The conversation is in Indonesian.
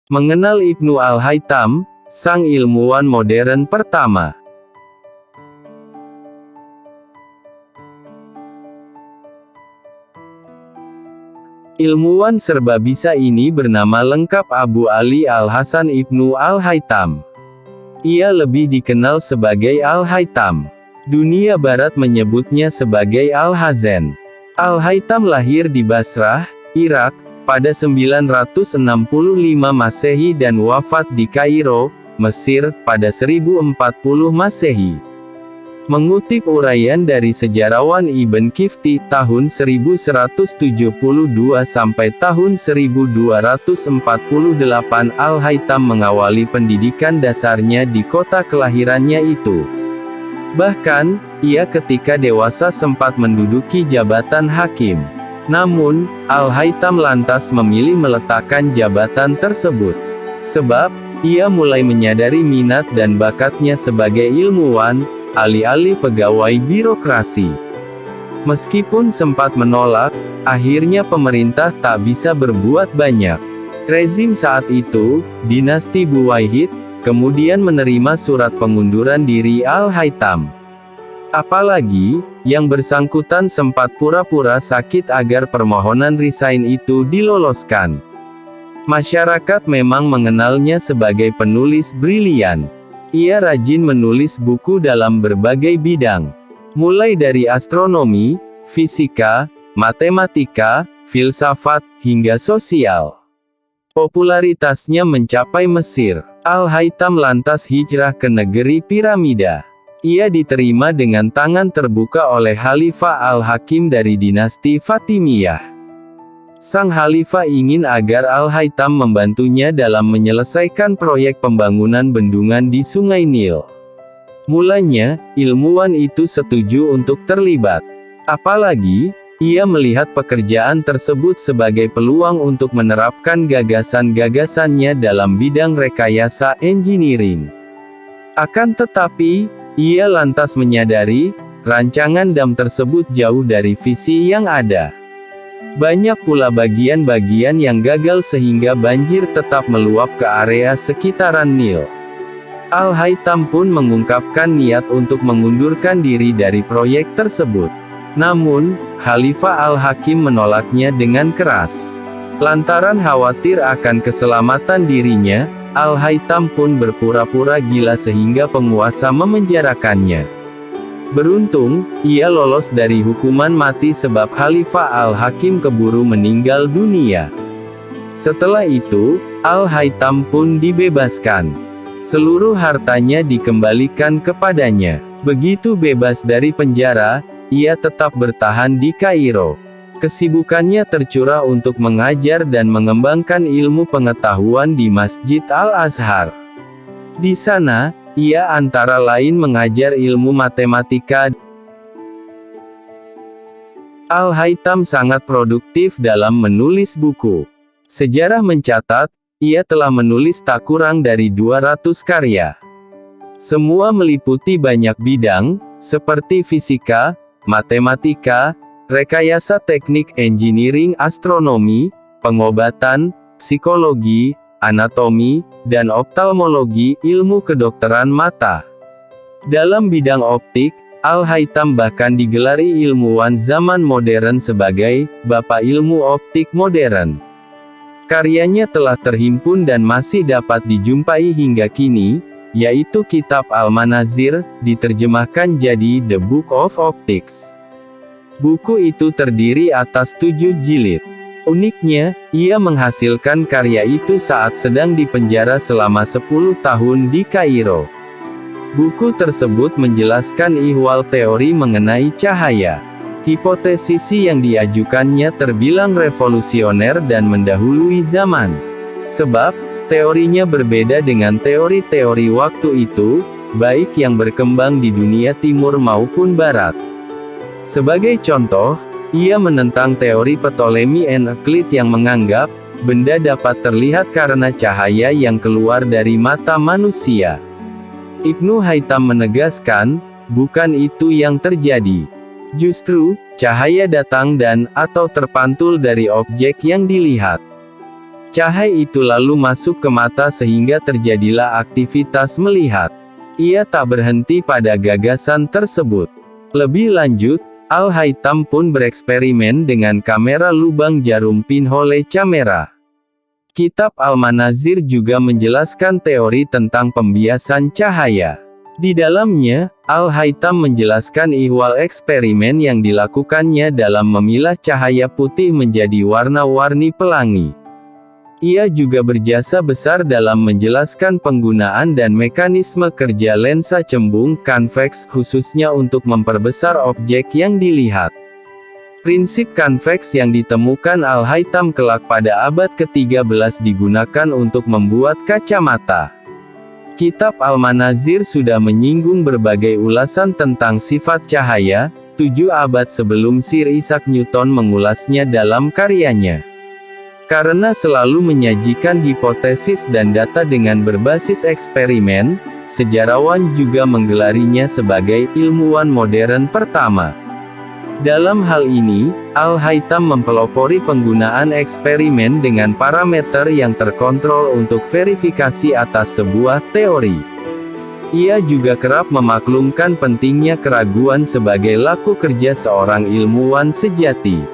Mengenal Ibnu Al-Haytham, sang ilmuwan modern pertama. Ilmuwan serba bisa ini bernama lengkap Abu Ali Al-Hasan Ibnu Al-Haytham. Ia lebih dikenal sebagai Al-Haytham. Dunia Barat menyebutnya sebagai Al-Hazen. Al-Haytham lahir di Basrah, Irak, pada 965 Masehi dan wafat di Kairo, Mesir, pada 1040 Masehi. Mengutip uraian dari sejarawan Ibn Qifti tahun 1172 sampai tahun 1248, Al-Haytham mengawali pendidikan dasarnya di kota kelahirannya itu. Bahkan, ia ketika dewasa sempat menduduki jabatan hakim. Namun, Al-Haytham lantas memilih meletakkan jabatan tersebut. Sebab, ia mulai menyadari minat dan bakatnya sebagai ilmuwan, alih-alih pegawai birokrasi. Meskipun sempat menolak, akhirnya pemerintah tak bisa berbuat banyak. Rezim saat itu, dinasti Buwayhid, kemudian menerima surat pengunduran diri Al-Haytham. Apalagi, yang bersangkutan sempat pura-pura sakit agar permohonan resign itu diloloskan. Masyarakat memang mengenalnya sebagai penulis brilian. Ia rajin menulis buku dalam berbagai bidang, mulai dari astronomi, fisika, matematika, filsafat, hingga sosial. Popularitasnya mencapai Mesir. Al-Haytham lantas hijrah ke negeri piramida. Ia diterima dengan tangan terbuka oleh Khalifah Al-Hakim dari dinasti Fatimiyah. Sang Khalifah ingin agar Al-Haytham membantunya dalam menyelesaikan proyek pembangunan bendungan di Sungai Nil. Mulanya, ilmuwan itu setuju untuk terlibat. Apalagi, ia melihat pekerjaan tersebut sebagai peluang untuk menerapkan gagasan-gagasannya dalam bidang rekayasa engineering. Akan tetapi, ia lantas menyadari, rancangan dam tersebut jauh dari visi yang ada. Banyak pula bagian-bagian yang gagal sehingga banjir tetap meluap ke area sekitaran Nil. Al-Haytham pun mengungkapkan niat untuk mengundurkan diri dari proyek tersebut. Namun, Khalifah Al-Hakim menolaknya dengan keras. Lantaran khawatir akan keselamatan dirinya, Al-Haytham pun berpura-pura gila sehingga penguasa memenjarakannya. Beruntung, ia lolos dari hukuman mati sebab Khalifah Al-Hakim keburu meninggal dunia. Setelah itu, Al-Haytham pun dibebaskan. Seluruh hartanya dikembalikan kepadanya. Begitu bebas dari penjara, ia tetap bertahan di Kairo. Kesibukannya tercurah untuk mengajar dan mengembangkan ilmu pengetahuan di Masjid Al-Azhar. Di sana, ia antara lain mengajar ilmu matematika. Al-Haytham sangat produktif dalam menulis buku. Sejarah mencatat, ia telah menulis tak kurang dari 200 karya. Semua meliputi banyak bidang, seperti fisika, matematika, rekayasa teknik engineering, astronomi, pengobatan, psikologi, anatomi, dan oftalmologi, ilmu kedokteran mata. Dalam bidang optik, Al-Haytham bahkan digelari ilmuwan zaman modern sebagai Bapak Ilmu Optik Modern. Karyanya telah terhimpun dan masih dapat dijumpai hingga kini, yaitu Kitab Al-Manazir, diterjemahkan jadi The Book of Optics. Buku itu terdiri atas 7 jilid. Uniknya, ia menghasilkan karya itu saat sedang dipenjara selama 10 tahun di Kairo. Buku tersebut menjelaskan ihwal teori mengenai cahaya. Hipotesis yang diajukannya terbilang revolusioner dan mendahului zaman. Sebab, teorinya berbeda dengan teori-teori waktu itu, baik yang berkembang di dunia timur maupun barat. Sebagai contoh, ia menentang teori Ptolemy and Euclid yang menganggap, benda dapat terlihat karena cahaya yang keluar dari mata manusia. Ibnu Haytham menegaskan, bukan itu yang terjadi. Justru, cahaya datang dan, atau terpantul dari objek yang dilihat. Cahaya itu lalu masuk ke mata sehingga terjadilah aktivitas melihat. Ia tak berhenti pada gagasan tersebut. Lebih lanjut, Al-Haytham pun bereksperimen dengan kamera lubang jarum pinhole kamera. Kitab Al-Manazir juga menjelaskan teori tentang pembiasan cahaya. Di dalamnya, Al-Haytham menjelaskan ihwal eksperimen yang dilakukannya dalam memilah cahaya putih menjadi warna-warni pelangi. Ia juga berjasa besar dalam menjelaskan penggunaan dan mekanisme kerja lensa cembung konveks khususnya untuk memperbesar objek yang dilihat. Prinsip konveks yang ditemukan Al-Haytham kelak pada abad ke-13 digunakan untuk membuat kacamata. Kitab Al-Manazir sudah menyinggung berbagai ulasan tentang sifat cahaya, 7 abad sebelum Sir Isaac Newton mengulasnya dalam karyanya. Karena selalu menyajikan hipotesis dan data dengan berbasis eksperimen, sejarawan juga menggelarinya sebagai ilmuwan modern pertama. Dalam hal ini, Al-Haytham mempelopori penggunaan eksperimen dengan parameter yang terkontrol untuk verifikasi atas sebuah teori. Ia juga kerap memaklumkan pentingnya keraguan sebagai laku kerja seorang ilmuwan sejati.